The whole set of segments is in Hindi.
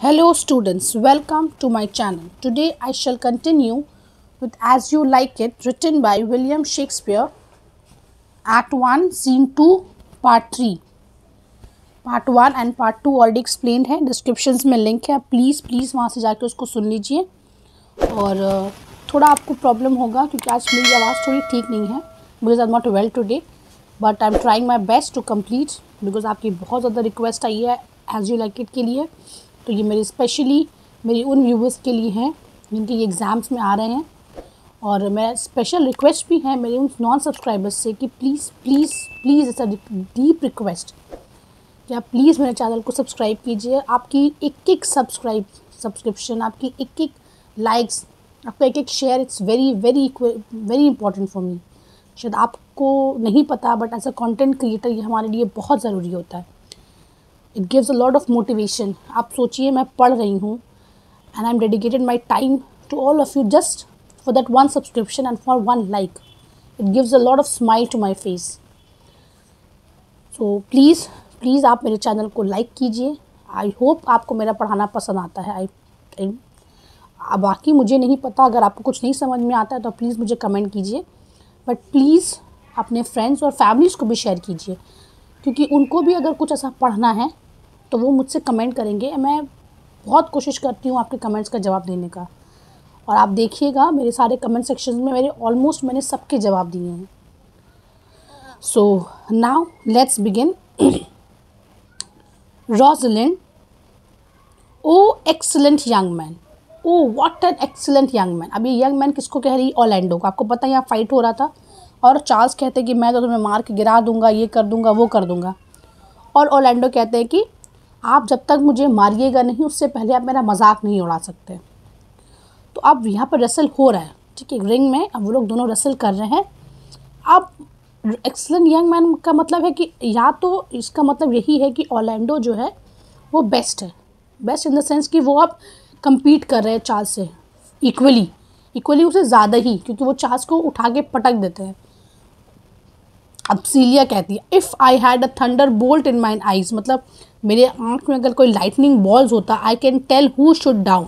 Hello students, welcome to my channel. Today I shall continue with As You Like It, written by William Shakespeare, Act 1, Scene 2, Part 3. Part 1 and Part 2 already explained है, डिस्क्रिप्शंस में लिंक है, प्लीज़ वहाँ से जाके उसको सुन लीजिए। और थोड़ा आपको प्रॉब्लम होगा क्योंकि आज मेरी आवाज़ थोड़ी ठीक नहीं है, because I am not well today, but I am trying my best to complete, because आपकी बहुत ज़्यादा रिक्वेस्ट आई है एज यू लाइक इट के लिए। तो ये मेरी स्पेशली मेरी उन व्यूवर्स के लिए हैं जिनके ये एग्ज़ाम्स में आ रहे हैं, और मेरा स्पेशल रिक्वेस्ट भी है मेरे उन नॉन सब्सक्राइबर्स से कि please please please, it's a deep request कि आप प्लीज़ मेरे चैनल को सब्सक्राइब कीजिए। आपकी एक सब्सक्रिप्शन, आपकी एक लाइक्स, आपका एक share, it's very very very important for me. शायद आपको नहीं पता, but as a content creator ये हमारे लिए बहुत ज़रूरी होता है। It gives a lot of motivation. आप सोचिए, मैं पढ़ रही हूँ and I am dedicated my time to all of you just for that one subscription and for one like. It gives a lot of smile to my face. So please आप मेरे चैनल को लाइक कीजिए। आई होप आपको मेरा पढ़ाना पसंद आता है। बाकी मुझे नहीं पता, अगर आपको कुछ नहीं समझ में आता है तो प्लीज़ मुझे कमेंट कीजिए, बट प्लीज़ अपने फ्रेंड्स और फैमिलीज़ को भी शेयर कीजिए, क्योंकि उनको भी अगर कुछ ऐसा पढ़ना है तो वो मुझसे कमेंट करेंगे। मैं बहुत कोशिश करती हूँ आपके कमेंट्स का जवाब देने का, और आप देखिएगा मेरे सारे कमेंट सेक्शन में मैंने सबके जवाब दिए हैं। So now let's begin. Rosalind, O excellent young man, O what an excellent young man. अब ये यंग मैन किसको कह रही है? ऑरलैंडो को। आपको पता है यहाँ फाइट हो रहा था और चार्ल्स कहते हैं कि मैं तो तुम्हें मार के गिरा दूंगा, ये कर दूंगा, वो कर दूंगा। और ऑरलैंडो कहते हैं कि आप जब तक मुझे मारिएगा नहीं, उससे पहले आप मेरा मजाक नहीं उड़ा सकते। तो अब यहाँ पर रसल हो रहा है, ठीक है, रिंग में। अब वो लोग दोनों रसल कर रहे हैं। अब एक्सीलेंट यंग मैन का मतलब है कि या तो इसका मतलब यही है कि ऑरलैंडो जो है वो बेस्ट है, बेस्ट इन द सेंस कि वो अब compete कर रहे हैं चार्ल्स से इक्वली उससे ज़्यादा ही, क्योंकि वो चार्ल्स को उठा के पटक देते हैं। अब सीलिया कहती है, if I had a thunderbolt in mine eyes, मतलब मेरे आँख में अगर कोई लाइटनिंग बॉल्स होता, I can tell who should down,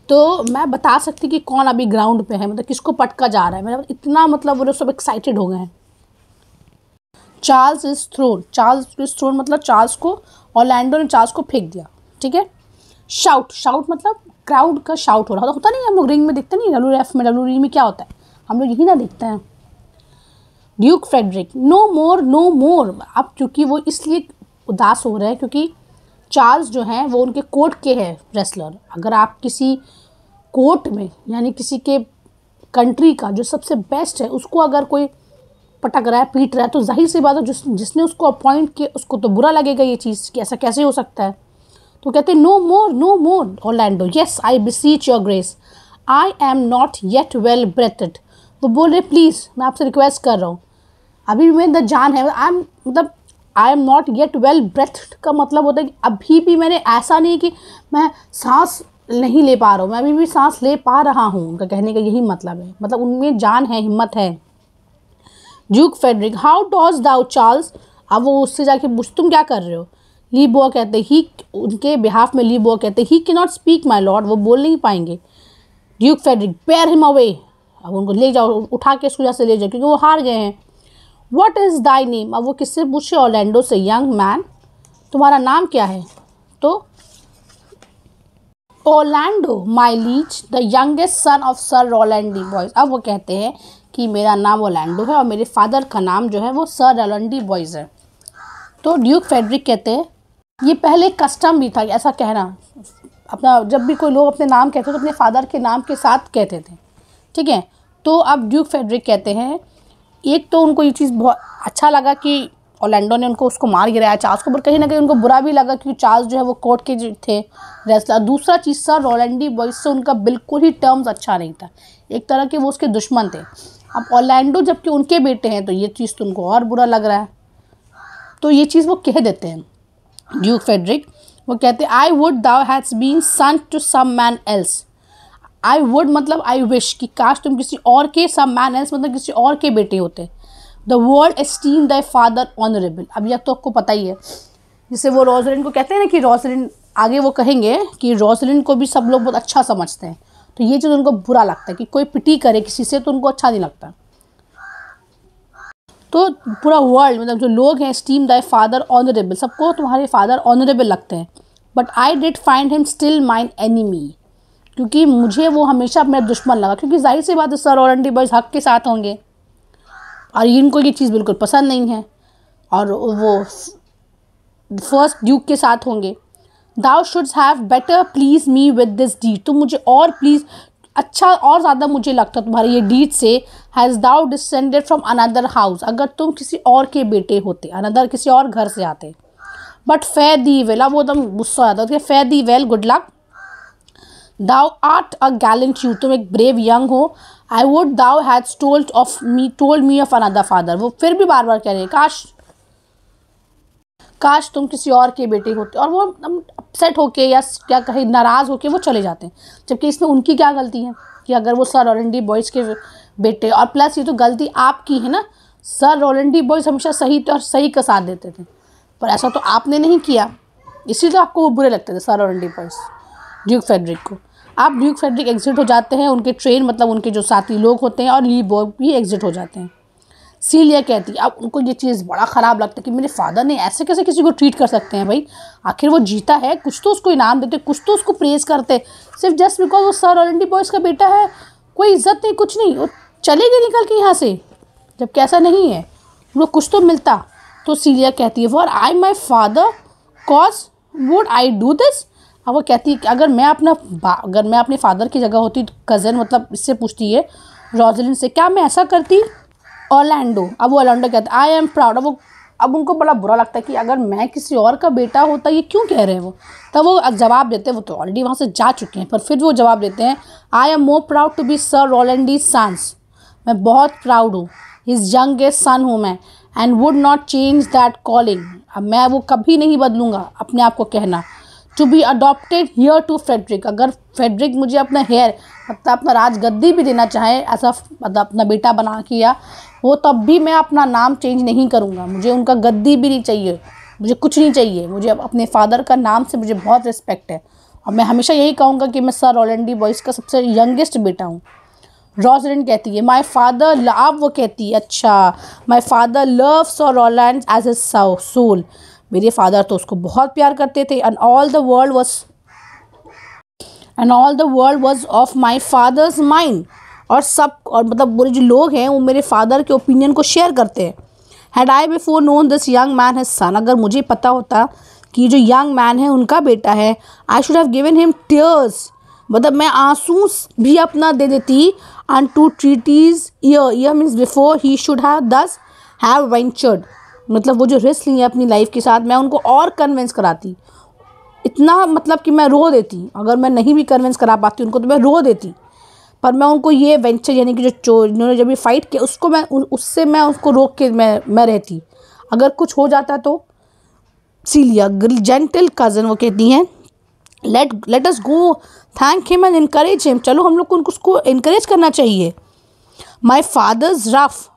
तो मैं बता सकती कि कौन अभी ग्राउंड पे है, मतलब किसको पटका जा रहा है। मतलब इतना, मतलब वो लोग सब एक्साइटेड हो गए हैं। चार्ल्स इज थ्रोन मतलब चार्ल्स को, ऑरलैंडो ने चार्ल्स को फेंक दिया, ठीक है। शाउट मतलब क्राउड का शाउट हो रहा होता नहीं, हम लोग रिंग में देखते नहीं, WF में WE में क्या होता है, हम लोग यही ना देखते हैं। ड्यूक फ्रेडरिक, नो मोर। अब क्योंकि वो इसलिए उदास हो रहे हैं क्योंकि चार्ल्स जो हैं वो उनके कोर्ट के हैं रेसलर। अगर आप किसी कोर्ट में, यानी किसी के कंट्री का जो सबसे बेस्ट है, उसको अगर कोई पटक रहा है, पीट रहा है, तो जाहिर सी बात है जिसने उसको अपॉइंट किया उसको तो बुरा लगेगा ये चीज़ कि ऐसा कैसे हो सकता है। तो कहते हैं no more Orlando, yes I beseech your grace, I am not yet well breathed. वो बोल रहे प्लीज़, मैं आपसे रिक्वेस्ट कर रहा हूँ, अभी भी मेरे अंदर जान है। I am not yet well breathed का मतलब होता है कि अभी भी मैंने, ऐसा नहीं कि मैं सांस नहीं ले पा रहा हूँ, मैं अभी भी सांस ले पा रहा हूँ। उनका कहने का यही मतलब है, मतलब उनमें जान है, हिम्मत है। Duke Frederick, how dost thou Charles. अब वो उससे जाके पूछ, तुम क्या कर रहे हो? लीबो कहते ही, उनके बिहाफ में लीबो कहते he can not speak my lord, वो बोल नहीं पाएंगे। Duke Frederick, bear him away, अब उनको ले जाओ, उठा के सुजा से ले जाओ, क्योंकि वो हार गए हैं। व्हाट इज़ दाई नेम, अब वो किससे पूछे? ऑरलैंडो से। यंग मैन, तुम्हारा नाम क्या है? तो Orlando my liege, the youngest son of sir Rowland de Boys. अब वो कहते हैं कि मेरा नाम ऑरलैंडो है और मेरे फादर का नाम जो है वो सर रोलैंडी बॉयज़ है। तो ड्यूक फ्रेडरिक कहते हैं, ये पहले कस्टम भी था ऐसा कहना, अपना जब भी कोई लोग अपने नाम कहते थे तो अपने फादर के नाम के साथ कहते थे, ठीक है। तो अब ड्यूक फ्रेडरिक कहते हैं, एक तो उनको ये चीज़ बहुत अच्छा लगा कि ऑरलैंडो ने उसको मार गिराया चार्ल्स को, पर कहीं ना कहीं उनको बुरा भी लगा क्योंकि चार्ल्स जो है वो कोर्ट के जो थे रेसलर। दूसरा चीज़, सर रोलैंडी बॉयज़ से उनका बिल्कुल ही टर्म्स अच्छा नहीं था, एक तरह के वो उसके दुश्मन थे। अब ऑरलैंडो जबकि उनके बेटे हैं तो ये चीज़ तो उनको और बुरा लग रहा है, तो ये चीज़ वो कह देते हैं। ड्यूक फ्रेडरिक वो कहते हैं, I would thou has been son to some man else. I would मतलब आई विश, कि काश तुम किसी और के, सम मैन एल्स मतलब किसी और के बेटे होते। The world esteem Dai father honourable. अब यह तो आपको पता ही है, जिसे वो रोज़लिंड को कहते हैं ना कि रोज़लिंड आगे वो कहेंगे कि रोजलिन को भी सब लोग बहुत अच्छा समझते हैं, तो ये चीज़ उनको बुरा लगता है कि कोई पिटी करे किसी से तो उनको अच्छा नहीं लगता। तो पूरा वर्ल्ड मतलब जो लोग हैं स्टीम दाई फादर ऑनरेबल, सबको तुम्हारे फादर ऑनरेबल लगते हैं, but I did find him still mine enemy, क्योंकि मुझे वो हमेशा मेरा दुश्मन लगा, क्योंकि जाहिर सी बात है सर ऑरेंडी बॉयज़ हक के साथ होंगे और इनको ये चीज़ बिल्कुल पसंद नहीं है, और वो फर्स्ट ड्यूक के साथ होंगे। Thou shouldst have better please me with this deed, तुम मुझे और प्लीज़ अच्छा और ज़्यादा मुझे लगता तुम्हारे ये डीड से। Has thou descended from another house, अगर तुम किसी और के बेटे होते, अनदर किसी और घर से आते। बट फेयर दी वेल, अब वो एकदम गुस्सा आता है, fare thee well good luck. Thou art a gallant you, तुम एक ब्रेव यंग हो। I would thou had told me of another father, वो फिर भी बार बार कह रहे हैं काश तुम किसी और के बेटे होते, और वो अपसेट होके या क्या कहे नाराज़ होके वो चले जाते हैं, जबकि इसमें उनकी क्या गलती है कि अगर वो सर ऑरेंडी बॉयज़ के बेटे, और प्लस ये तो गलती आपकी है ना, सर ऑरेंडी बॉयज़ हमेशा सही और सही का साथ देते थे, पर ऐसा तो आपने नहीं किया, इसीलिए तो आपको वो बुरे लगते थे सर ऑरेंडी बॉयज़ ड्यूक फेडरिक को। आप ड्यूक फेडरिक एग्जिट हो जाते हैं, उनके ट्रेन मतलब उनके जो साथी लोग होते हैं, और ली बॉब भी एग्जिट हो जाते हैं। सीलिया कहती है, अब उनको ये चीज़ बड़ा ख़राब लगता है कि मेरे फादर ने ऐसे कैसे किसी को ट्रीट कर सकते हैं भाई, आखिर वो जीता है, कुछ तो उसको इनाम देते, कुछ तो उसको प्रेज़ करते, सिर्फ जस्ट बिकॉज वो सर ऑरेंडी बॉयज़ का बेटा है, कोई इज्जत नहीं कुछ नहीं, वो चले गए निकल के यहाँ से, जबकि ऐसा नहीं है, उनको कुछ तो मिलता। तो सीलिया कहती है for I my father cause would I do this, अब वो कहती है कि अगर मैं अपने फादर की जगह होती, कज़न मतलब इससे पूछती है रोजलिन से, क्या मैं ऐसा करती ऑर्लैंडो। अब वो ऑर्लैंडो कहता है आई एम प्राउड, अब उनको बड़ा बुरा लगता है कि अगर मैं किसी और का बेटा होता, ये क्यों कह रहे हैं वो, तब वो जवाब देते हैं, वो तो ऑलरेडी वहाँ से जा चुके हैं, पर फिर वो जवाब देते हैं I am more proud to be sir Rowland de sons, मैं बहुत प्राउड हूँ, हिज यंगेस्ट सन हूँ मैं, and would not change that calling, अब मैं वो कभी नहीं बदलूँगा अपने आप को कहना। To be adopted heir to Frederick, अगर फेडरिक मुझे अपना हेयर मतलब अपना राजगद्दी भी देना चाहे ऐसा मतलब अपना बेटा बना किया वो, तब भी मैं अपना नाम चेंज नहीं करूँगा, मुझे उनका गद्दी भी नहीं चाहिए, मुझे कुछ नहीं चाहिए, मुझे अपने फादर का नाम से मुझे बहुत रिस्पेक्ट है, और मैं हमेशा यही कहूँगा कि मैं सर ऑरेंडी बॉयज़ का सबसे यंगेस्ट बेटा हूँ। रोजलिन कहती है माई फादर, अब वो कहती है अच्छा my father love sir Rowland as his soul, मेरे फादर तो उसको बहुत प्यार करते थे, and all the world was of my father's mind, और मतलब बुरे जो लोग हैं वो मेरे फादर के ओपिनियन को शेयर करते हैं। Had I before known this young man his son, अगर मुझे पता होता कि जो यंग मैन है उनका बेटा है, I should have given him tears, मतलब मैं आंसू भी अपना दे देती, and to entreaties ere means before he should have ventured, मतलब वो जो रिस्क लिए अपनी लाइफ के साथ, मैं उनको और कन्विंस कराती, इतना मतलब कि मैं रो देती, अगर मैं नहीं भी कन्विंस करा पाती उनको तो मैं रो देती, पर मैं उनको ये वेंचर यानी कि जो इन्होंने जब ये फाइट किया उसको उससे मैं उसको रोक के मैं रहती, अगर कुछ हो जाता तो। सीलिया जेंटल कज़न वो कहती हैं let us go thank him and encourage him, चलो हम लोग को उसको इनकरेज करना चाहिए। My father's rough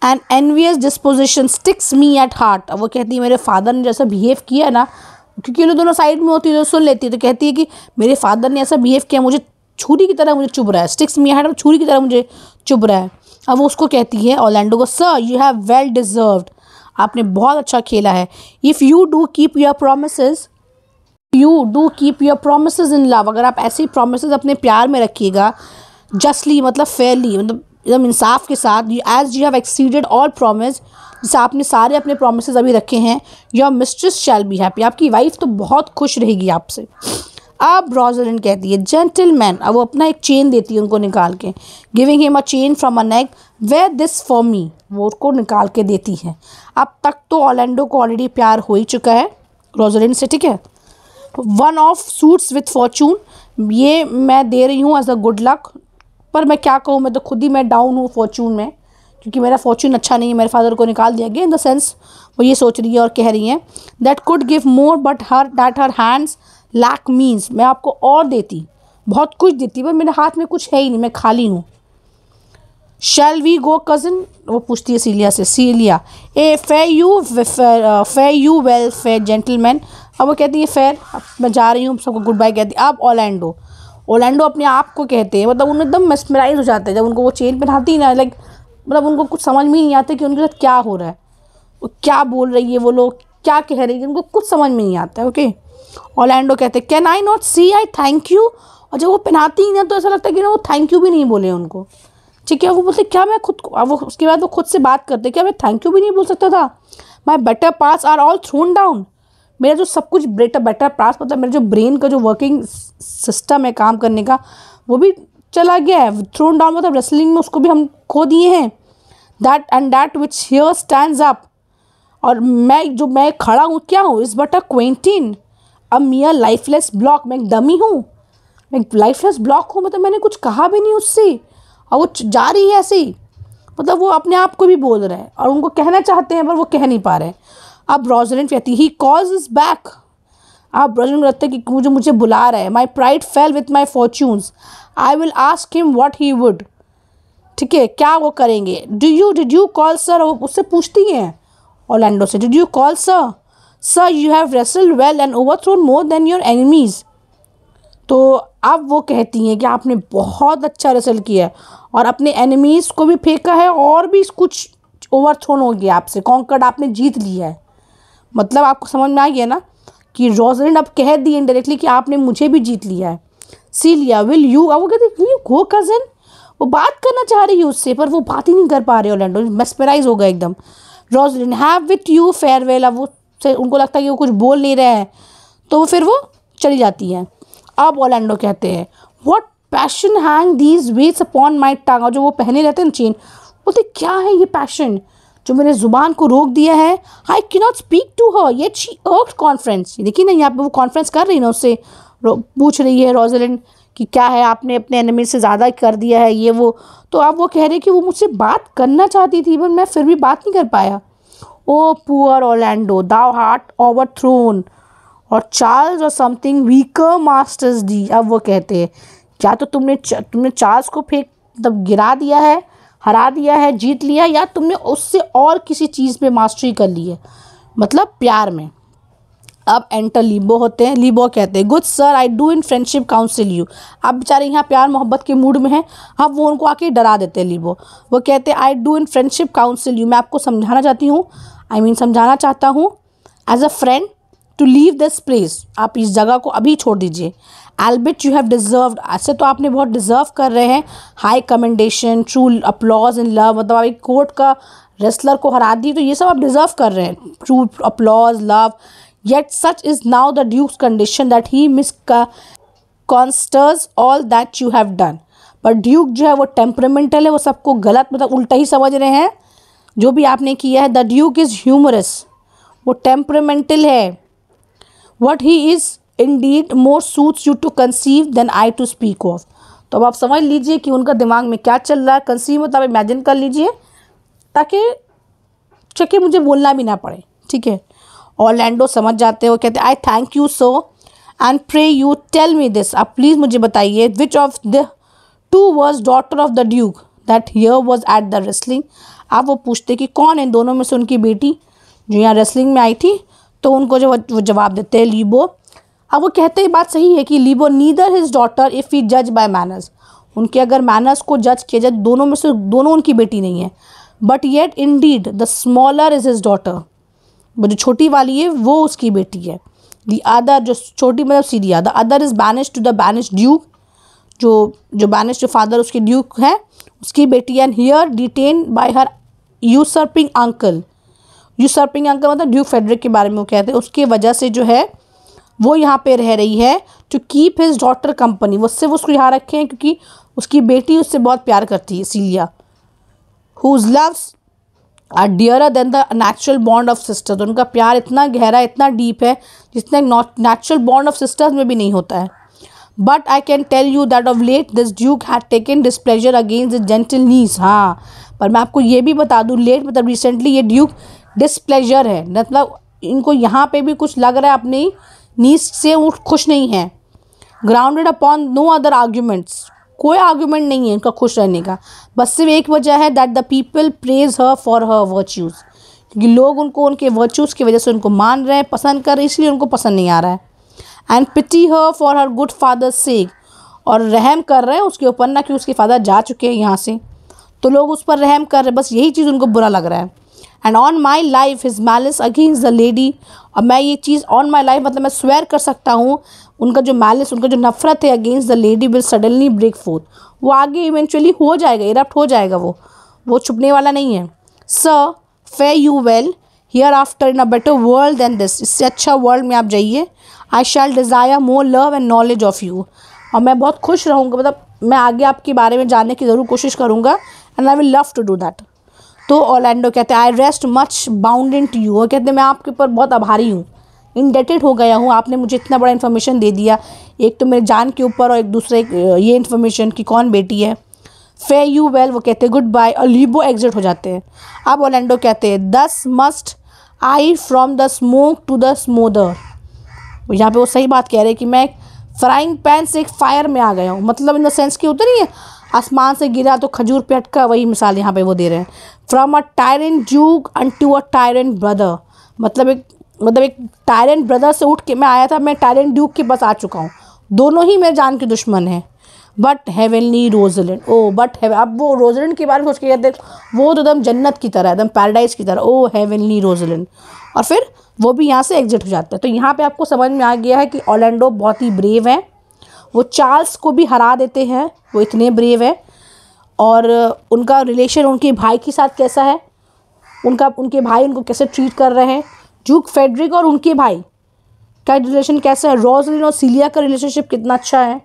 and envious disposition sticks me at heart, अब वो कहती है मेरे फादर ने जैसा बिहेव किया ना, क्योंकि ये लोग दोनों साइड में होती है तो सुन लेती है, तो कहती है कि मेरे फादर ने ऐसा बिहेव किया, मुझे छुरी की तरह मुझे चुभ रहा है, स्टिक्स मी एट हार्ट छुरी की तरह मुझे चुभ रहा है। अब वो उसको कहती है ऑर्लैंडो को sir you have well deserved, आपने बहुत अच्छा खेला है। If you do keep your promises in love, अगर आप ऐसे ही प्रोमिसेस अपने प्यार में रखिएगा, जस्टली मतलब फेयरली मतलब एकदम इंसाफ के साथ, as you have exceeded all promise, जैसे आपने सारे अपने प्रोमिसेस अभी रखे हैं, your mistress shall be happy, आपकी वाइफ तो बहुत खुश रहेगी आपसे। अब रोजलिन कहती है जेंटलमैन, अब वो अपना एक चेन देती है उनको निकाल के, giving him a chain from a neck, wear this for me, वो उसको निकाल के देती है। अब तक तो ऑर्लैंडो को ऑलरेडी प्यार हो ही चुका है रोजलिन से, ठीक है। One of suits with Fortune, ये मैं दे रही हूँ एज अ गुड लक, पर मैं क्या कहूँ, मैं तो खुद ही मैं डाउन हूँ फॉर्चून में, क्योंकि मेरा फॉर्चून अच्छा नहीं है, मेरे फादर को निकाल दिया गया, इन द सेंस वो ये सोच रही है और कह रही हैं that could give more but her hands lack means, मैं आपको और देती, बहुत कुछ देती, पर मेरे हाथ में कुछ है ही नहीं, मैं खाली हूँ। शैल वी गो कज़न, वो पूछती है सीलिया से, Celia ay fare you well fair gentleman, अब वो कहती है फेयर, अब मैं जा रही हूँ, सबको गुड बाय कहती है। अब ओलैंडो अपने आप को कहते हैं, मतलब उन्हें एकदम मेस्मराइज हो जाते हैं जब उनको वो चेन पहनाती है ना, लाइक मतलब उनको कुछ समझ में ही नहीं आता कि उनके साथ क्या हो रहा है, वो क्या बोल रही है, वो लोग क्या कह रही है, उनको कुछ समझ में नहीं आता है। ओके, ओलैंडो कहते हैं can I not see I thank you, और जब वो पहनाती ही ना तो ऐसा लगता है कि ना वो थैंक यू भी नहीं बोले उनको। ठीक है, वो बोलते क्या मैं खुद को, वो उसके बाद वो खुद से बात करते क्या मैं थैंक यू भी नहीं बोल सकता था। My better parts are all thrown down, मेरा जो सब कुछ बेटर पार्ट्स मतलब मेरे जो ब्रेन का जो वर्किंग सिस्टम है काम करने का, वो भी चला गया है। थ्रोन डाउन मतलब रेसलिंग में उसको भी हम खो दिए हैं। That which here stands up, और मैं खड़ा हूँ क्या हूँ, इस but a Quentin, a मियर lifeless block, मैं एक डमी हूँ, मैं लाइफलेस ब्लॉक हूँ, मतलब मैंने कुछ कहा भी नहीं उससे, और वो जा रही है ऐसे ही, मतलब वो अपने आप को भी बोल रहा है और उनको कहना चाहते हैं पर वो कह नहीं पा रहे हैं। अब रोजलिंड कहती ही कॉज इज बैक, अब रोजलिंड कहते हैं कि मुझे बुला रहा है। My pride fail with my fortunes, I will ask him what he would. ठीक है, क्या वो करेंगे। डिड यू कॉल सर, उससे पूछती हैं ओलैंडो से, did you call sir you have wrestled well and overthrown more than your enemies. तो अब वो कहती हैं कि आपने बहुत अच्छा रेसल किया है और अपने एनिमीज़ को भी फेंका है और भी कुछ ओवरथ्रोन हो गया आपसे, कॉन्कर्ड आपने जीत लिया है। मतलब आपको समझ में आ गया ना कि रोजलिंड अब कह दी इनडायरेक्टली कि आपने मुझे भी जीत लिया है। सीलिया विल यू, अब वो कहते विल यू गो कज़न, वो बात करना चाह रही है उससे पर वो बात ही नहीं कर पा रहे। ओलैंडो मेस्मराइज हो गए एकदम। Rosalind have with you farewell, अब वो उनको लगता है कि वो कुछ बोल नहीं रहे हैं तो फिर वो चली जाती है। अब ओलैंडो कहते हैं what passion hang these weights upon my tongue, और जो वो पहने रहते हैं ना चेन, बोलते क्या है ये पैशन जो मेरे ज़ुबान को रोक दिया है। I can not speak to her yet she urged conference, देखिए ना यहाँ पे वो कॉन्फ्रेंस कर रही है ना, उससे पूछ रही है रोजलिंड कि क्या है आपने अपने एनिमी से ज़्यादा कर दिया है ये वो। तो अब वो कह रहे कि वो मुझसे बात करना चाहती थी पर मैं फिर भी बात नहीं कर पाया। ओ पुअर ओलैंडो दाउ हार्ट ओवरथ्रोन और चार्ल्स और समथिंग वीकर मास्टर्स डी। अब वो कहते हैं क्या तो तुमने चार्ल्स को फेंक तब गिरा दिया है, हरा दिया है, जीत लिया, या तुमने उससे और किसी चीज़ पे मास्टरी कर ली है, मतलब प्यार में। अब एंटर लीबो होते हैं। लीबो कहते हैं good sir I do in friendship counsel you. अब बेचारे यहाँ प्यार मोहब्बत के मूड में हैं। अब वो उनको आके डरा देते हैं लीबो। वो कहते हैं I do in friendship counsel you, मैं आपको समझाना चाहती हूँ, समझाना चाहता हूँ as a friend to leave this place, आप इस जगह को अभी छोड़ दीजिए। एल्बिट यू हैव डिजर्व्ड, ऐसे तो आपने बहुत डिजर्व कर रहे हैं high commendation true applause in love, मतलब आप एक कोर्ट का रेसलर को हरा दी तो ये सब आप डिजर्व कर रहे हैं, true applause love. Yet such is now the duke's condition that he misconstrues all that you have done. पर ड्यूक जो है वो टेम्परामेंटल है, वो सबको गलत मतलब उल्टा ही समझ रहे हैं जो भी आपने किया है। द ड्यूक इज़ ह्यूमरस, वो टेम्परामेंटल है। What he is indeed more suits you to conceive than I to speak of। तो अब आप समझ लीजिए कि उनका दिमाग में क्या चल रहा है। कंसीव मतलब इमेजिन कर लीजिए ताकि मुझे बोलना भी ना पड़े। ठीक है, ऑरलैंडो समझ जाते हैं। वो कहते हैं I thank you so and pray you tell me this, आप प्लीज़ मुझे बताइए which of the two was daughter of the duke that here was at the wrestling. आप वो पूछते कि कौन है दोनों में से उनकी बेटी जो यहाँ रेसलिंग में आई थी, तो उनको जो वो जवाब देते हैं लीबो। अब वो कहते हैं बात सही है कि Le Beau neither his daughter if he जज बाय मैनर्स, उनके अगर मैनर्स को जज किया जाए दोनों में से दोनों उनकी बेटी नहीं है। But yet Indeed the smaller is his daughter, वो जो छोटी वाली है वो उसकी बेटी है। द अदर जो छोटी मतलब Celia, the other is banish to the banish duke, जो बैनिश जो फादर उसके ड्यूक है उसकी बेटी है। And here detain by her usurping uncle, usurping uncle मतलब ड्यूक फेडरिक के बारे में वो कहते हैं, उसकी वजह से जो है वो यहाँ पे रह रही है to keep his daughter company, वो सिर्फ उसको यहाँ रखे हैं क्योंकि उसकी बेटी उससे बहुत प्यार करती है Celia. Whose loves are dearer than the natural bond of sisters, तो उनका प्यार इतना गहरा इतना डीप है जितना नेचुरल बॉन्ड ऑफ सिस्टर्स में भी नहीं होता है। But I can tell you that of late this duke had taken displeasure against the gentle niece. हाँ, पर मैं आपको ये भी बता दूँ लेट मतलब रिसेंटली ये ड्यूक डिस्प्लेजर है, मतलब इनको यहाँ पे भी कुछ लग रहा है अपनी नीस से वो खुश नहीं है। Grounded upon no other arguments, कोई आर्ग्यूमेंट नहीं है इनका खुश रहने का, बस सिर्फ एक वजह है that the people praise her for her virtues, क्योंकि लोग उनको उनके वर्चूज़ की वजह से उनको मान रहे हैं, पसंद कर रहे, इसलिए उनको पसंद नहीं आ रहा है। And pity her for her good father sake, और रहम कर रहे हैं उसके ऊपर ना कि उसके फादर जा चुके हैं यहाँ से, तो लोग उस पर रहम कर रहे हैं, बस यही चीज़ उनको बुरा लग रहा है। And on my life his malice against the lady, और मैं ये चीज़ ऑन माई लाइफ मतलब मैं स्वेयर कर सकता हूँ, उनका जो मैलिस, उनका जो नफरत है against the lady will suddenly break forth, वो आगे इवेंचुअली हो जाएगा, इरप्ट हो जाएगा, वो छुपने वाला नहीं है। Sir fare you well hereafter in a better world than this, इससे अच्छा वर्ल्ड में आप जाइए। I shall desire more love and knowledge of you, और मैं बहुत खुश रहूँगा, मतलब मैं आगे आपके बारे में जानने की ज़रूर कोशिश करूँगा, and I will love to do that. तो ऑर्लैंडो कहते हैं I rest much bounded to you, और कहते हैं मैं आपके ऊपर बहुत आभारी हूँ, इंडेटेड हो गया हूँ, आपने मुझे इतना बड़ा इन्फॉर्मेशन दे दिया, एक तो मेरे जान के ऊपर और एक दूसरे ये इन्फॉर्मेशन कि कौन बेटी है। फेयर यू वेल, वो कहते हैं गुड बाय, और लीबो एग्जिट हो जाते हैं। अब ऑर्लैंडो कहते हैं thus must I from the smoke to the smother, यहाँ पे वो सही बात कह रहे हैं कि मैं फ्राइंग पैन से एक फायर में आ गया हूँ, मतलब इन द सेंस कि होता नहीं है आसमान से गिरा तो खजूर पे अटका, वही मिसाल यहाँ पे वो दे रहे हैं। From a tyrant Duke unto a tyrant brother, मतलब एक टायरेंट ब्रदर से उठ के मैं आया था, मैं टायरेंट ड्यूक के पास आ चुका हूँ, दोनों ही मेरे जान के दुश्मन हैं। But heavenly Rosalind, oh but अब वो रोजलिंड के बारे में सोच के कहते वो तो एकदम जन्नत की तरह, एकदम पैराडाइज की तरह, ओ हेवनली रोजलिंड, और फिर वो भी यहाँ से एग्जिट हो जाता है। तो यहाँ पे आपको समझ में आ गया है कि ऑर्लैंडो बहुत ही ब्रेव है, वो चार्ल्स को भी हरा देते हैं, वो इतने ब्रेव है। और उनका रिलेशन उनके भाई के साथ कैसा है, उनके भाई उनको कैसे ट्रीट कर रहे हैं, ड्यूक फेडरिक और उनके भाई का रिलेशन कैसा है, रोजलिन और सीलिया का रिलेशनशिप कितना अच्छा है।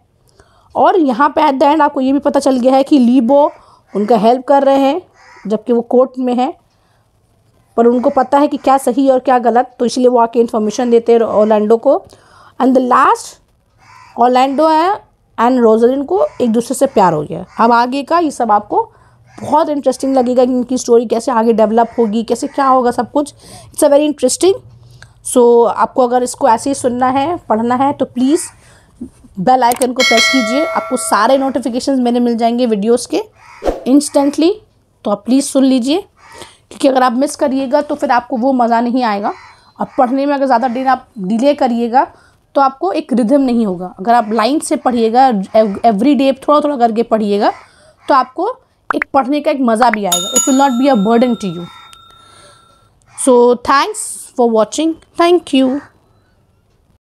और यहाँ पे एट द एंड आपको ये भी पता चल गया है कि लीबो उनका हेल्प कर रहे हैं जबकि वो कोर्ट में है, पर उनको पता है कि क्या सही और क्या गलत, तो इसलिए वो आके इन्फॉर्मेशन देते हैं ऑर्लैंडो को। एंड द लास्ट ऑर्लैंडो है एंड रोजलिन को एक दूसरे से प्यार हो गया। अब आगे का ये सब आपको बहुत इंटरेस्टिंग लगेगा कि इनकी स्टोरी कैसे आगे डेवलप होगी, कैसे क्या होगा, सब कुछ इट्स अ वेरी इंटरेस्टिंग। सो आपको अगर इसको ऐसे ही सुनना है, पढ़ना है, तो प्लीज़ बेल आइकन को प्रेस कीजिए, आपको सारे नोटिफिकेशंस मेरे मिल जाएंगे वीडियोस के इंस्टेंटली, तो आप प्लीज़ सुन लीजिए, क्योंकि अगर आप मिस करिएगा तो फिर आपको वो मज़ा नहीं आएगा। और पढ़ने में अगर ज़्यादा दिन आप डिले करिएगा तो आपको एक रिदम नहीं होगा। अगर आप लाइन से पढ़िएगा, एवरी डे थोड़ा थोड़ा करके पढ़िएगा, तो आपको एक पढ़ने का एक मज़ा भी आएगा, it will not be a burden to you. So thanks for watching, thank you.